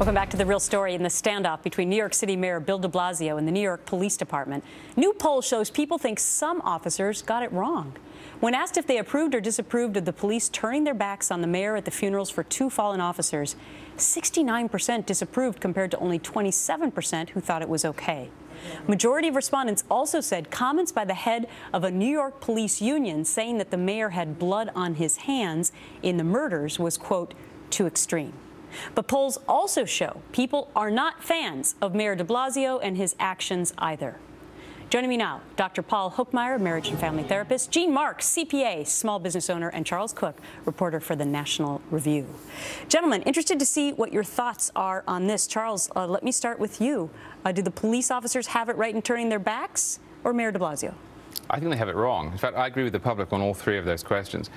Welcome back to The Real Story. In the standoff between New York City Mayor Bill de Blasio and the New York Police Department, new poll shows people think some officers got it wrong. When asked if they approved or disapproved of the police turning their backs on the mayor at the funerals for two fallen officers, 69% disapproved compared to only 27% who thought it was okay. Majority of respondents also said comments by the head of a New York police union saying that the mayor had blood on his hands in the murders was, quote, too extreme. But polls also show people are not fans of Mayor de Blasio and his actions either. Joining me now, Dr. Paul Hokemeyer, marriage and family therapist, Jean Marks, CPA, small business owner, and Charles Cook, reporter for the National Review. Gentlemen, interested to see what your thoughts are on this. Charles, let me start with you. Do the police officers have it right in turning their backs, or Mayor de Blasio? I think they have it wrong. In fact, I agree with the public on all three of those questions.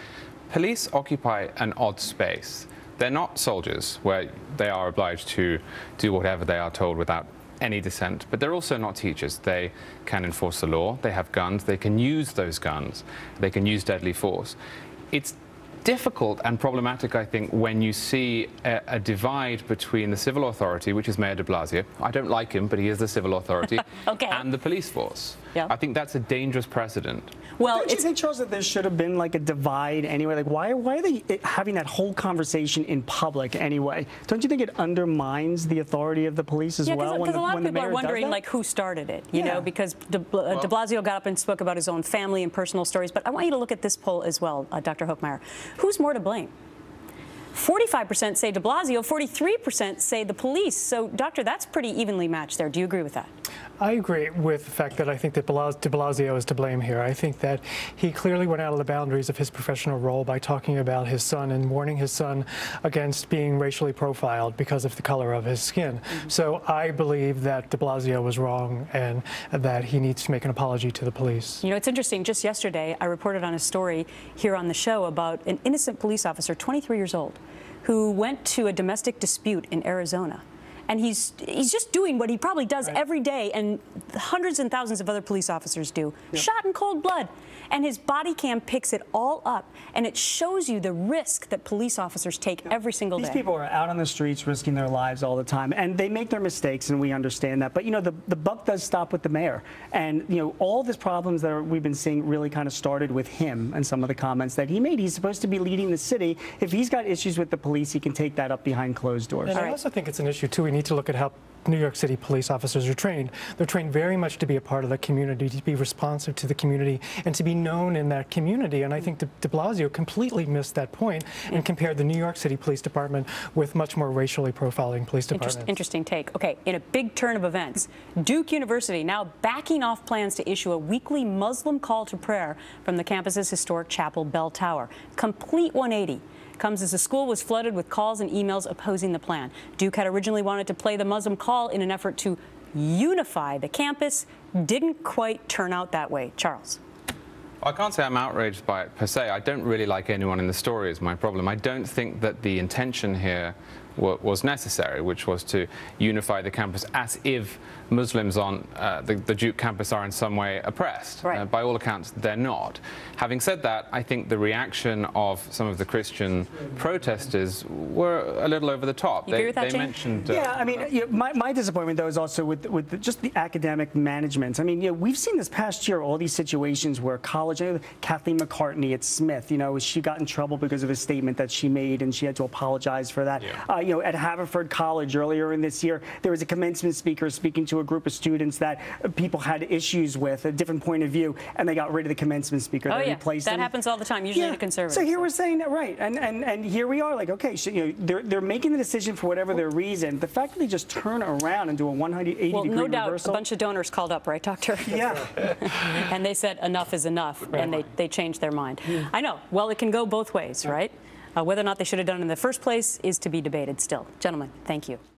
Police occupy an odd space. They're not soldiers, where they are obliged to do whatever they are told without any dissent, but they're also not teachers. They can enforce the law, they have guns, they can use those guns, they can use deadly force. It's difficult and problematic, I think, when you see a divide between the civil authority, which is Mayor de Blasio. I don't like him, but he is the civil authority, okay, and the police force. Yeah. I think that's a dangerous precedent. Well, don't you think, Charles, that there should have been like a divide anyway? Like, why are they having that whole conversation in public anyway? Don't you think it undermines the authority of the police as well? Because a lot of people are wondering, like, who started it, you know, because de Blasio got up and spoke about his own family and personal stories. But I want you to look at this poll as well, Dr. Hokemeyer. Who's more to blame? 45% say de Blasio, 43% say the police. So, Doctor, that's pretty evenly matched there. Do you agree with that? I agree with the fact that I think that de Blasio is to blame here. I think that he clearly went out of the boundaries of his professional role by talking about his son and warning his son against being racially profiled because of the color of his skin. So I believe that de Blasio was wrong and that he needs to make an apology to the police. You know, it's interesting. Just yesterday, I reported on a story here on the show about an innocent police officer, 23 years old, who went to a domestic dispute in Arizona. And he's just doing what he probably does every day, and hundreds and thousands of other police officers do. Yep. Shot in cold blood. And his body cam picks it all up, and it shows you the risk that police officers take every single day. These people are out on the streets risking their lives all the time, and they make their mistakes, and we understand that. But, you know, the buck does stop with the mayor. And, you know, all these problems that we've been seeing really kind of started with him and some of the comments that he made. He's supposed to be leading the city. If he's got issues with the police, he can take that up behind closed doors. And I also think it's an issue, too. We need to look at how New York City police officers are trained. They're trained very much to be a part of the community, to be responsive to the community, and to be known in that community. And I think de Blasio completely missed that point and compared the New York City Police Department with much more racially profiling police departments. Interesting take. Okay, in a big turn of events, Duke University now backing off plans to issue a weekly Muslim call to prayer from the campus's historic chapel bell tower. Complete 180. Comes as the school was flooded with calls and emails opposing the plan. Duke had originally wanted to play the Muslim call in an effort to unify the campus. Didn't quite turn out that way. Charles. I can't say I'm outraged by it per se. I don't really like anyone in the story is my problem. I don't think that the intention here was necessary, which was to unify the campus as if Muslims on the Duke campus are in some way oppressed. Right. By all accounts, they're not. Having said that, I think the reaction of some of the Christian protesters were a little over the top. You agree with that, Jane? Mentioned, yeah, I mean, you know, my disappointment, though, is also with just the academic management. I mean, you know, we've seen this past year all these situations where college, you know, Kathleen McCartney at Smith, you know, she got in trouble because of a statement that she made, and she had to apologize for that. Yeah. You know, at Haverford College earlier in this year, there was a commencement speaker speaking to a group of students that people had issues with, a different point of view, and they got rid of the commencement speaker. Oh, they yeah, replaced that him. happens all the time, usually to conservatives. So here we're saying that, right, and here we are, like, okay, so, you know, they're making the decision for whatever their reason. The fact that they just turn around and do a 180-degree reversal. Well, no doubt, a bunch of donors called up, right, Doctor? Yeah. And they said enough is enough, and they changed their mind. I know. Well, it can go both ways, right? Whether or not they should have done it in the first place is to be debated still. Gentlemen, thank you.